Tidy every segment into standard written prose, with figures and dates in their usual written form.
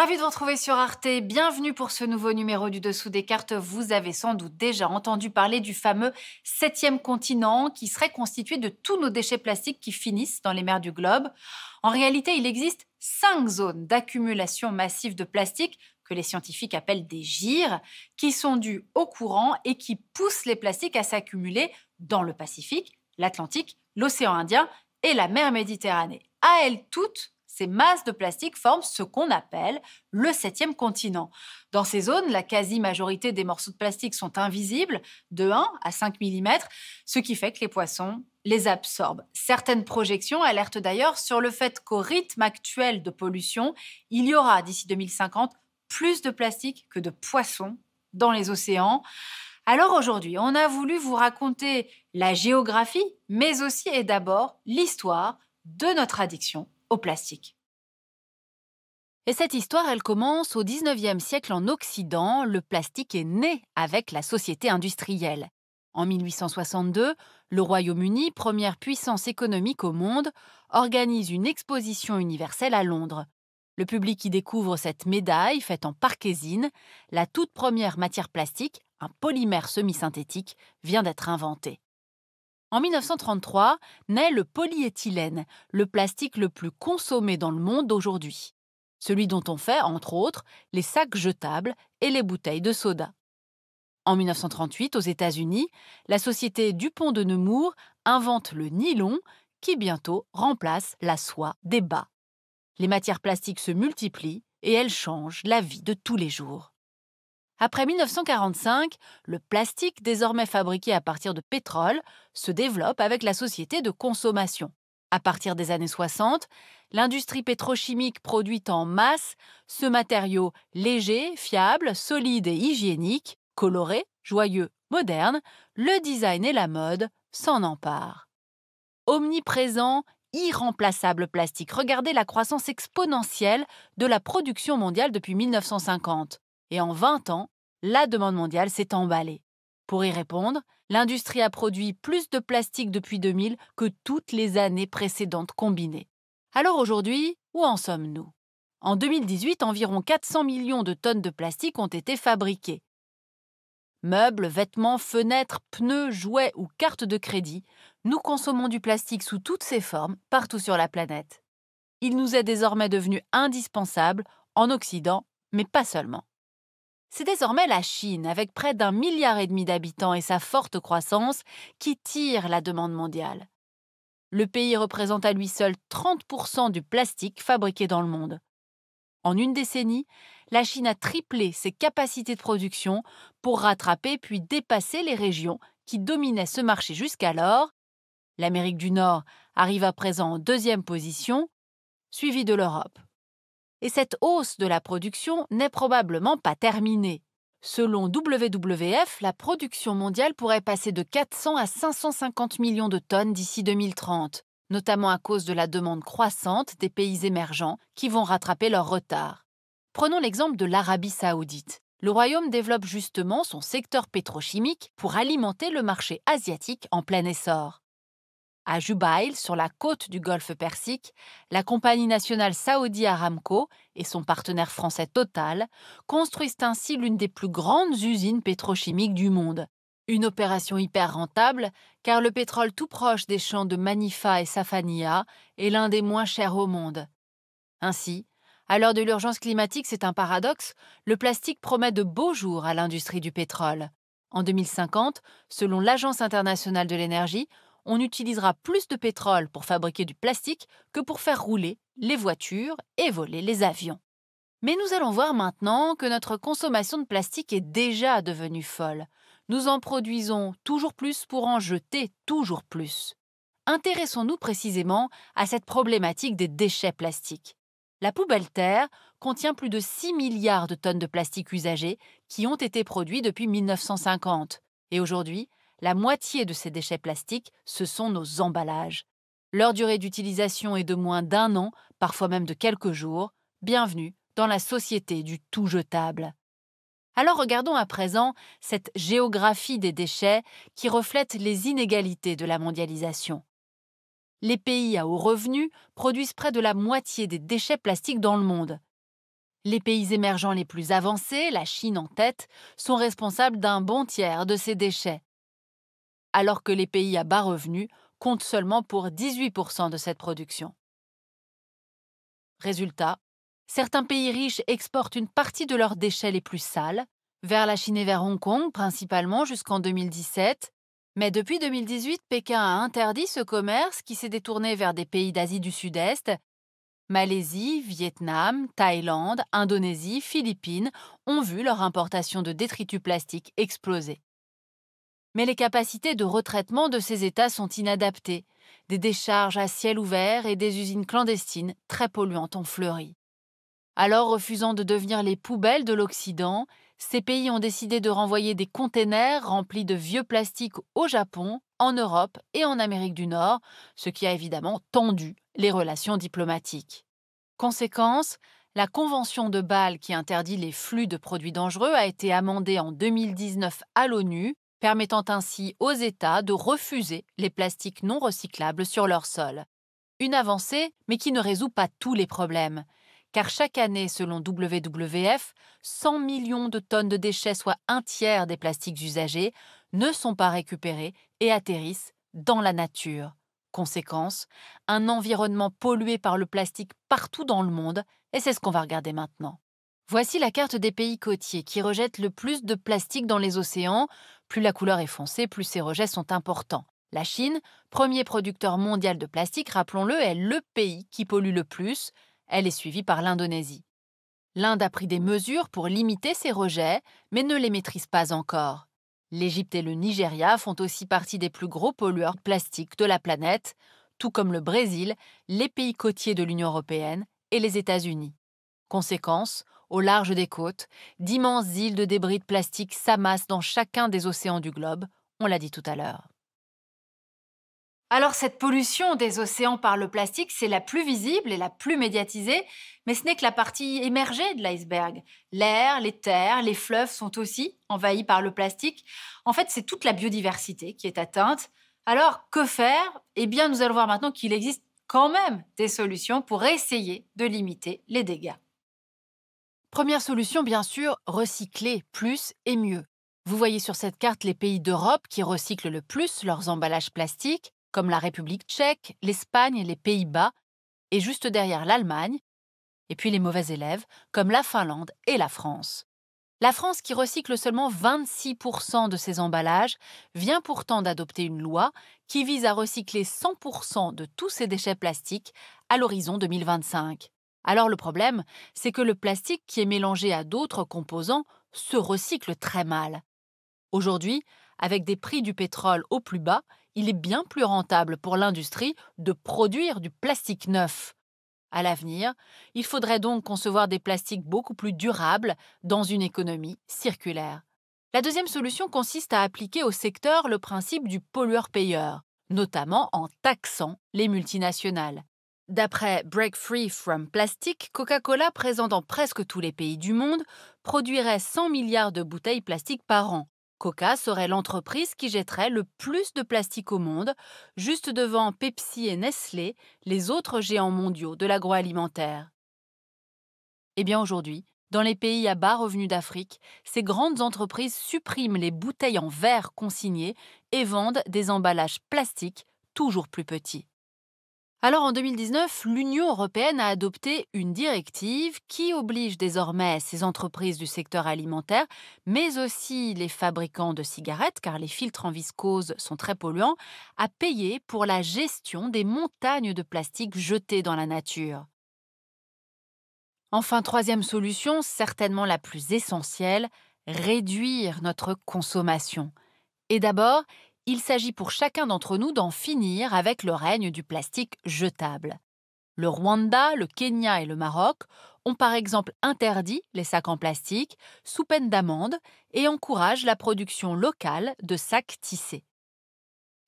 Ravi de vous retrouver sur Arte. Bienvenue pour ce nouveau numéro du Dessous des cartes. Vous avez sans doute déjà entendu parler du fameux septième continent qui serait constitué de tous nos déchets plastiques qui finissent dans les mers du globe. En réalité, il existe 5 zones d'accumulation massive de plastique que les scientifiques appellent des gyres, qui sont dues au courant et qui poussent les plastiques à s'accumuler dans le Pacifique, l'Atlantique, l'océan Indien et la mer Méditerranée. À elles toutes, ces masses de plastique forment ce qu'on appelle le septième continent. Dans ces zones, la quasi-majorité des morceaux de plastique sont invisibles, de 1 à 5 mm, ce qui fait que les poissons les absorbent. Certaines projections alertent d'ailleurs sur le fait qu'au rythme actuel de pollution, il y aura d'ici 2050 plus de plastique que de poissons dans les océans. Alors aujourd'hui, on a voulu vous raconter la géographie, mais aussi et d'abord l'histoire de notre addiction au plastique. Et cette histoire, elle commence au 19e siècle en Occident. Le plastique est né avec la société industrielle. En 1862, le Royaume-Uni, première puissance économique au monde, organise une exposition universelle à Londres. Le public y découvre cette médaille faite en parkésine. La toute première matière plastique, un polymère semi-synthétique, vient d'être inventée. En 1933, naît le polyéthylène, le plastique le plus consommé dans le monde aujourd'hui. Celui dont on fait, entre autres, les sacs jetables et les bouteilles de soda. En 1938, aux États-Unis, la société Dupont de Nemours invente le nylon qui bientôt remplace la soie des bas. Les matières plastiques se multiplient et elles changent la vie de tous les jours. Après 1945, le plastique, désormais fabriqué à partir de pétrole, se développe avec la société de consommation. À partir des années 60, l'industrie pétrochimique produit en masse ce matériau léger, fiable, solide et hygiénique, coloré, joyeux, moderne, le design et la mode s'en emparent. Omniprésent, irremplaçable plastique. Regardez la croissance exponentielle de la production mondiale depuis 1950. Et en 20 ans, la demande mondiale s'est emballée. Pour y répondre, l'industrie a produit plus de plastique depuis 2000 que toutes les années précédentes combinées. Alors aujourd'hui, où en sommes-nous ? En 2018, environ 400 millions de tonnes de plastique ont été fabriquées. Meubles, vêtements, fenêtres, pneus, jouets ou cartes de crédit, nous consommons du plastique sous toutes ses formes partout sur la planète. Il nous est désormais devenu indispensable en Occident, mais pas seulement. C'est désormais la Chine, avec près d'1,5 milliard d'habitants et sa forte croissance, qui tire la demande mondiale. Le pays représente à lui seul 30% du plastique fabriqué dans le monde. En une décennie, la Chine a triplé ses capacités de production pour rattraper puis dépasser les régions qui dominaient ce marché jusqu'alors. L'Amérique du Nord arrive à présent en 2e position, suivie de l'Europe. Et cette hausse de la production n'est probablement pas terminée. Selon WWF, la production mondiale pourrait passer de 400 à 550 millions de tonnes d'ici 2030, notamment à cause de la demande croissante des pays émergents qui vont rattraper leur retard. Prenons l'exemple de l'Arabie saoudite. Le royaume développe justement son secteur pétrochimique pour alimenter le marché asiatique en plein essor. À Jubail, sur la côte du golfe Persique, la compagnie nationale Saudi Aramco et son partenaire français Total construisent ainsi l'une des plus grandes usines pétrochimiques du monde. Une opération hyper rentable, car le pétrole tout proche des champs de Manifa et Safaniya est l'un des moins chers au monde. Ainsi, à l'heure de l'urgence climatique, c'est un paradoxe, le plastique promet de beaux jours à l'industrie du pétrole. En 2050, selon l'Agence internationale de l'énergie, on utilisera plus de pétrole pour fabriquer du plastique que pour faire rouler les voitures et voler les avions. Mais nous allons voir maintenant que notre consommation de plastique est déjà devenue folle. Nous en produisons toujours plus pour en jeter toujours plus. Intéressons-nous précisément à cette problématique des déchets plastiques. La poubelle terre contient plus de 6 milliards de tonnes de plastique usagé qui ont été produits depuis 1950. Et aujourd'hui, la moitié de ces déchets plastiques, ce sont nos emballages. Leur durée d'utilisation est de moins d'1 an, parfois même de quelques jours. Bienvenue dans la société du tout jetable. Alors regardons à présent cette géographie des déchets qui reflète les inégalités de la mondialisation. Les pays à haut revenu produisent près de la moitié des déchets plastiques dans le monde. Les pays émergents les plus avancés, la Chine en tête, sont responsables d'un bon tiers de ces déchets, alors que les pays à bas revenus comptent seulement pour 18% de cette production. Résultat, certains pays riches exportent une partie de leurs déchets les plus sales, vers la Chine et vers Hong Kong principalement jusqu'en 2017. Mais depuis 2018, Pékin a interdit ce commerce qui s'est détourné vers des pays d'Asie du Sud-Est. Malaisie, Vietnam, Thaïlande, Indonésie, Philippines ont vu leur importation de détritus plastiques exploser. Mais les capacités de retraitement de ces États sont inadaptées. Des décharges à ciel ouvert et des usines clandestines très polluantes ont fleuri. Alors, refusant de devenir les poubelles de l'Occident, ces pays ont décidé de renvoyer des containers remplis de vieux plastiques au Japon, en Europe et en Amérique du Nord, ce qui a évidemment tendu les relations diplomatiques. Conséquence, la Convention de Bâle qui interdit les flux de produits dangereux a été amendée en 2019 à l'ONU, permettant ainsi aux États de refuser les plastiques non recyclables sur leur sol. Une avancée, mais qui ne résout pas tous les problèmes. Car chaque année, selon WWF, 100 millions de tonnes de déchets, soit un tiers des plastiques usagés, ne sont pas récupérés et atterrissent dans la nature. Conséquence, un environnement pollué par le plastique partout dans le monde, et c'est ce qu'on va regarder maintenant. Voici la carte des pays côtiers qui rejettent le plus de plastique dans les océans. Plus la couleur est foncée, plus ces rejets sont importants. La Chine, premier producteur mondial de plastique, rappelons-le, est le pays qui pollue le plus. Elle est suivie par l'Indonésie. L'Inde a pris des mesures pour limiter ces rejets, mais ne les maîtrise pas encore. L'Égypte et le Nigeria font aussi partie des plus gros pollueurs plastiques de la planète, tout comme le Brésil, les pays côtiers de l'Union européenne et les États-Unis. Conséquence, au large des côtes, d'immenses îles de débris de plastique s'amassent dans chacun des océans du globe, on l'a dit tout à l'heure. Alors cette pollution des océans par le plastique, c'est la plus visible et la plus médiatisée, mais ce n'est que la partie émergée de l'iceberg. L'air, les terres, les fleuves sont aussi envahis par le plastique. En fait, c'est toute la biodiversité qui est atteinte. Alors, que faire? Eh bien, nous allons voir maintenant qu'il existe quand même des solutions pour essayer de limiter les dégâts. Première solution, bien sûr, recycler plus et mieux. Vous voyez sur cette carte les pays d'Europe qui recyclent le plus leurs emballages plastiques, comme la République tchèque, l'Espagne et les Pays-Bas, et juste derrière l'Allemagne, et puis les mauvais élèves, comme la Finlande et la France. La France, qui recycle seulement 26% de ses emballages, vient pourtant d'adopter une loi qui vise à recycler 100% de tous ses déchets plastiques à l'horizon 2025. Alors le problème, c'est que le plastique qui est mélangé à d'autres composants se recycle très mal. Aujourd'hui, avec des prix du pétrole au plus bas, il est bien plus rentable pour l'industrie de produire du plastique neuf. À l'avenir, il faudrait donc concevoir des plastiques beaucoup plus durables dans une économie circulaire. La deuxième solution consiste à appliquer au secteur le principe du pollueur-payeur, notamment en taxant les multinationales. D'après Break Free from Plastic, Coca-Cola, présent dans presque tous les pays du monde, produirait 100 milliards de bouteilles plastiques par an. Coca serait l'entreprise qui jetterait le plus de plastique au monde, juste devant Pepsi et Nestlé, les autres géants mondiaux de l'agroalimentaire. Eh bien aujourd'hui, dans les pays à bas revenus d'Afrique, ces grandes entreprises suppriment les bouteilles en verre consignées et vendent des emballages plastiques toujours plus petits. Alors en 2019, l'Union européenne a adopté une directive qui oblige désormais ces entreprises du secteur alimentaire, mais aussi les fabricants de cigarettes, car les filtres en viscose sont très polluants, à payer pour la gestion des montagnes de plastique jetées dans la nature. Enfin, troisième solution, certainement la plus essentielle, réduire notre consommation. Et d'abord, il s'agit pour chacun d'entre nous d'en finir avec le règne du plastique jetable. Le Rwanda, le Kenya et le Maroc ont par exemple interdit les sacs en plastique sous peine d'amende et encouragent la production locale de sacs tissés.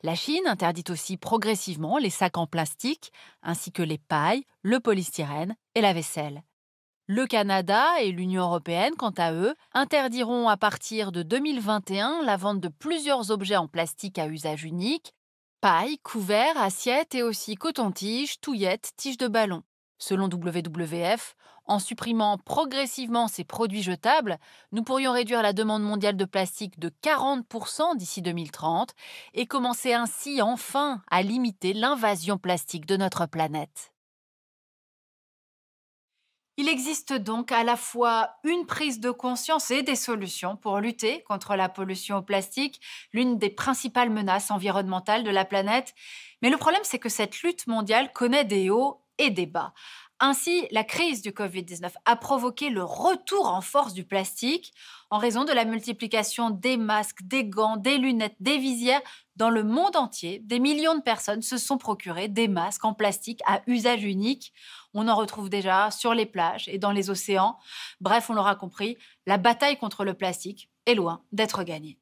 La Chine interdit aussi progressivement les sacs en plastique ainsi que les pailles, le polystyrène et la vaisselle. Le Canada et l'Union européenne, quant à eux, interdiront à partir de 2021 la vente de plusieurs objets en plastique à usage unique, pailles, couverts, assiettes et aussi coton-tiges, touillettes, tiges de ballon. Selon WWF, en supprimant progressivement ces produits jetables, nous pourrions réduire la demande mondiale de plastique de 40% d'ici 2030 et commencer ainsi enfin à limiter l'invasion plastique de notre planète. Il existe donc à la fois une prise de conscience et des solutions pour lutter contre la pollution au plastique, l'une des principales menaces environnementales de la planète. Mais le problème, c'est que cette lutte mondiale connaît des hauts et des bas. Ainsi, la crise du Covid-19 a provoqué le retour en force du plastique en raison de la multiplication des masques, des gants, des lunettes, des visières. Dans le monde entier, des millions de personnes se sont procurés des masques en plastique à usage unique. On en retrouve déjà sur les plages et dans les océans. Bref, on l'aura compris, la bataille contre le plastique est loin d'être gagnée.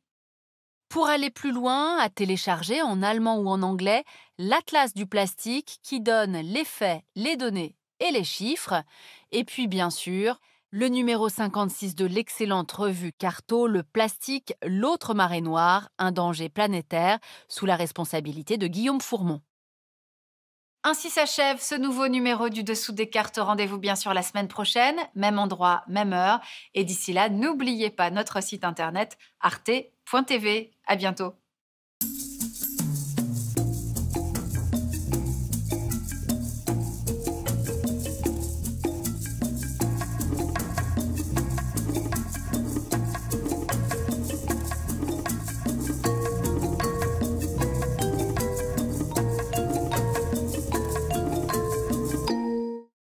Pour aller plus loin, à télécharger en allemand ou en anglais l'Atlas du plastique qui donne les faits, les données et les chiffres. Et puis bien sûr, le numéro 56 de l'excellente revue Carto, le plastique, l'autre marée noire, un danger planétaire, sous la responsabilité de Guillaume Fourmont. Ainsi s'achève ce nouveau numéro du Dessous des cartes. Rendez-vous bien sûr la semaine prochaine, même endroit, même heure. Et d'ici là, n'oubliez pas notre site internet arte.tv. À bientôt.